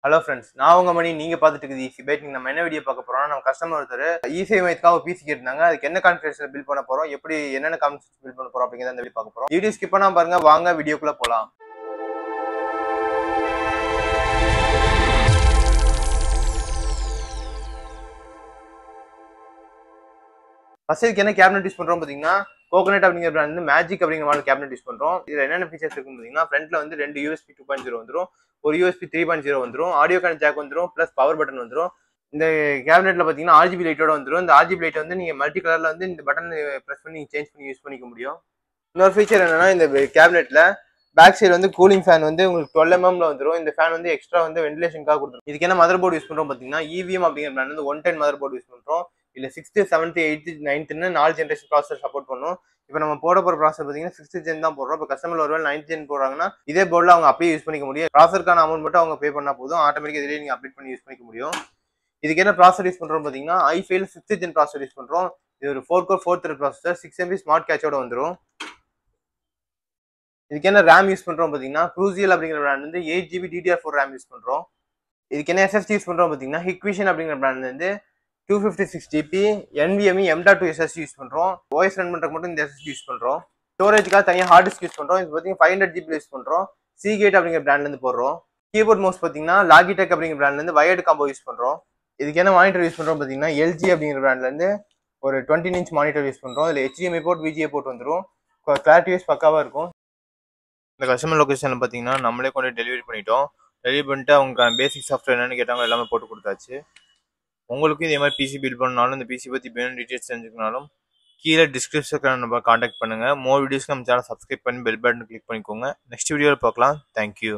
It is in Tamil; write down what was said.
ஹலோ ஃப்ரெண்ட்ஸ், நான் உங்க மணி. நீங்க பார்த்துட்டு இருக்குது ஈஸி பைட். நம்ம என்ன வீடியோ பார்க்க போறோம்னா, நம்ம கஸ்டமர் ஒருத்தர் ஈஸி மைத்துக்காக பிசி கேட்டிருந்தாங்க. அதுக்கு என்ன கான்ஃபிகரேஷன் பில் பண்ண போறோம், எப்படி என்னென்ன கான்ஃபிகரேஷன் பில் பண்ண போறோம் அப்படிங்கிறத இந்த வீடியோ பார்க்க போறோம். வீடியோ ஸ்கிப் பண்ணாம பாருங்க, வாங்க வீடியோக்குள்ள போலாம். ஃபர்ஸ்ட் இதுக்கு என்ன கேபினட் யூஸ் பண்றோம் பாத்தீங்கன்னா, கோகனட் அப்படிங்கிற பிராண்ட் வந்து மேஜிக் அப்படிங்கிற மாடல் கேபினட் யூஸ் பண்றோம். இதுல என்னென்ன ஃபீச்சர்ஸ் இருக்குன்னு பாத்தீங்கன்னா, ஃப்ரண்ட்ல வந்து 2 USB 2.0 வந்துரும், ஒரு USB 3.0 வந்துரும், ஆடியோ கனெக்ட் ஜாக் வந்துரும், பிளஸ் பவர் பட்டன் வந்துரும். இந்த கேபினெட்ல பாத்தீங்கன்னா RGB லைட்டோட வந்துரும். இந்த RGB லைட் வந்து நீங்க மல்டி கலர்ல வந்து இந்த பட்டன் பிரஸ் பண்ணி சேஞ்ச் பண்ணி யூஸ் பண்ணிக்க முடியும். இன்னொரு ஃபீச்சர் என்னன்னா, இந்த கேபினெட்ல பேக் சைடு வந்து கூலிங் ஃபேன் வந்து உங்களுக்கு 12 mm ல வந்துரும். இந்த ஃபேன் வந்து எக்ஸ்ட்ரா வந்து வென்டிலேஷனுக்காக கொடுத்துரும். இதுக்கு என்ன மதர் போர்டு யூஸ் பண்றோம் பாத்தீங்கன்னா, EVM அப்படிங்கிற பிராண்ட் வந்து 110 மதர் போர்டு யூஸ் பண்றோம். இல்ல 6th 7th 8th 9th 4 generation processor support பண்ணும். இப்போ நம்ம போட போற ப்ராசஸர் பாத்தீங்கன்னா 6th gen தான் போடுறோம். இப்போ கஸ்டமர் ஒருவேளை 9th gen போடுறாங்கன்னா இதே போர்டில் அவங்க அப்படியே யூஸ் பண்ணிக்க முடியும். ப்ராசஸருக்கான அமௌண்ட் மட்டும் அவங்க பே பண்ணா போதும், ஆட்டோமேட்டிக்கா இதுலேயே நீங்க அப்டேட் பண்ணி யூஸ் பண்ணிக்க முடியும். இதுக்கு என்ன ப்ராசஸர் யூஸ் பண்றோம் பாத்தீங்கன்னா, i5 6th gen processor use பண்றோம். இது ஒரு 4 core 4 thread processor, 6 MB smart கேட்சோட வந்துரும். இதுக்கு என்ன ரேம் யூஸ் பண்றோம் பாத்தீங்கன்னா, Crucial அப்படிங்கிற பிராண்ட் வந்து 8GB DDR4 ரேம் யூஸ் பண்றோம். இதுக்கு என்ன SSD யூஸ் பண்றோம் பாத்தீங்கன்னா, Hikvision அப்படிங்கிற பிராண்ட்ல இருந்து 256GB NVMe M.2 SSD use பண்றோம். OS ரன் பண்றதுக்கு மட்டும் இந்த SSD யூஸ் பண்றோம். ஸ்டோரேஜ்க்காக தனியா ஹார்ட் டிஸ்க் யூஸ் பண்றோம். இது பாத்தீங்கன்னா 500GB யூஸ் பண்றோம். Seagate அப்படிங்கிற பிராண்ட்ல இருந்து போடுறோம். கீபோர்ட் மவுஸ் பாத்தீங்கன்னா Logitech அப்படிங்கிற பிராண்ட்ல இருந்து வயர்டு காம்போ யூஸ் பண்றோம். இதுக்கு என்ன மானிட்டர் யூஸ் பண்றோம் பாத்தீங்கன்னா, LG அப்படிங்கிற பிராண்ட்ல இருந்து ஒரு 20 inch மானிட்டர் யூஸ் பண்றோம். இதுல HDMI போர்ட் VGA போர்ட் வந்துரும். கிளாரிட்டி வைஸ் பக்காவா இருக்கும். இந்த கஸ்டமர் லொகேஷன்ல பாத்தீங்கன்னா நம்மளே கொண்டு டெலிவரி பண்ணிட்டோம். டெலிவரி பண்ணிட்டு அவங்க பேசிக் சாஃப்ட்வேர் என்னன்னு கேட்டாங்க, எல்லாமே போட்டு கொடுத்தாச்சு. உங்களுக்கும் இதே மாதிரி பிசி பில்ட் பண்ணாலும், இந்த பிசி பத்தி வேணும் டீடைல்ஸ் தெரிஞ்சுக்கனாலும் கீழே டிஸ்கிரிப்ஷன் நம்ம கான்டாக்ட் பண்ணுங்க. மோர் வீடியோஸ்க்கு நம்ம சேனல் சப்ஸ்கிரைப் பண்ணி பெல் பட்டன் கிளிக் பண்ணிக்கோங்க. நெக்ஸ்ட் வீடியோவில் பார்க்கலாம். தேங்க்யூ.